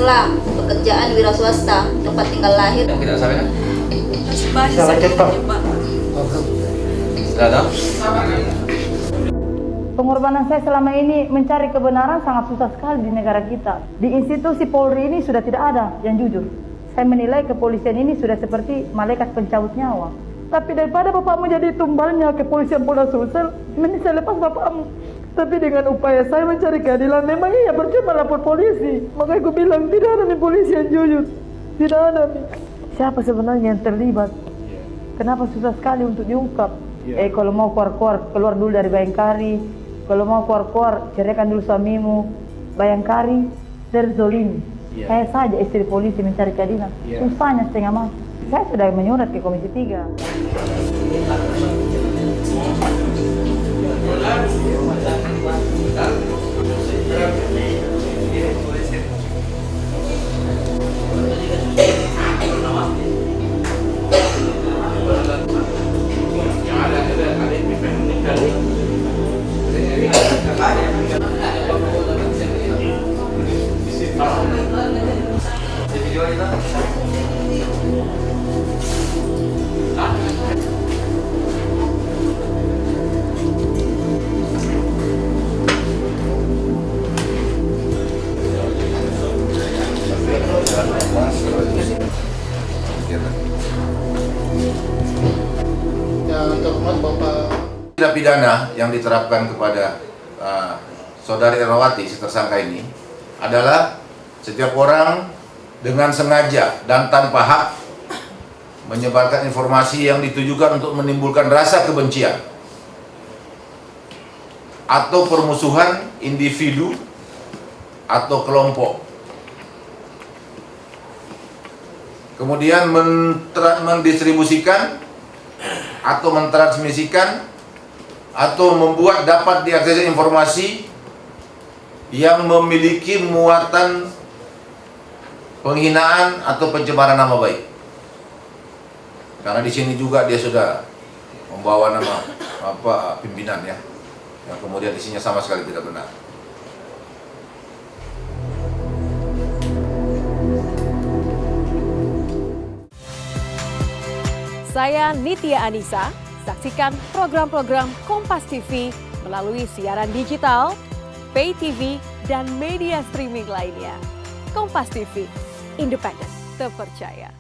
sela, pekerjaan wira swasta, tempat tinggal lahir. Yang kita sampaikan? Masih banyak sakitnya, Pak. Sudah tahu? Pengorbanan saya selama ini mencari kebenaran sangat susah sekali di negara kita. Di institusi Polri ini sudah tidak ada yang jujur. Saya menilai kepolisian ini sudah seperti malaikat pencabut nyawa. Tapi daripada bapakmu jadi tumbalnya kepolisian Polda Sulsel, mending saya lepas bapakmu. Tapi dengan upaya saya mencari keadilan, memang iya percuma lapor polisi. Makanya aku bilang tidak ada nih polisi yang jujur. Tidak ada nih. Siapa sebenarnya yang terlibat? Kenapa susah sekali untuk diungkap? Kalau mau keluar dulu dari Bayangkari. Kalau mau keluar, ceraikan dulu suamimu. Bayangkari, terzolimi. Saya saja istri polisi mencari keadilan. Susahnya setengah mati. Saya sudah menyurat ke Komisi 3. Tindak pidana yang diterapkan kepada saudari Erawati, si tersangka ini, adalah setiap orang dengan sengaja dan tanpa hak menyebarkan informasi yang ditujukan untuk menimbulkan rasa kebencian atau permusuhan individu atau kelompok. Kemudian mendistribusikan atau mentransmisikan atau membuat dapat diakses informasi yang memiliki muatan penghinaan atau pencemaran nama baik. Karena di sini juga dia sudah membawa nama pimpinan ya, yang kemudian isinya sama sekali tidak benar. Saya Nitya Anissa. Saksikan program-program Kompas TV melalui siaran digital, pay TV, dan media streaming lainnya. Kompas TV, independen, terpercaya.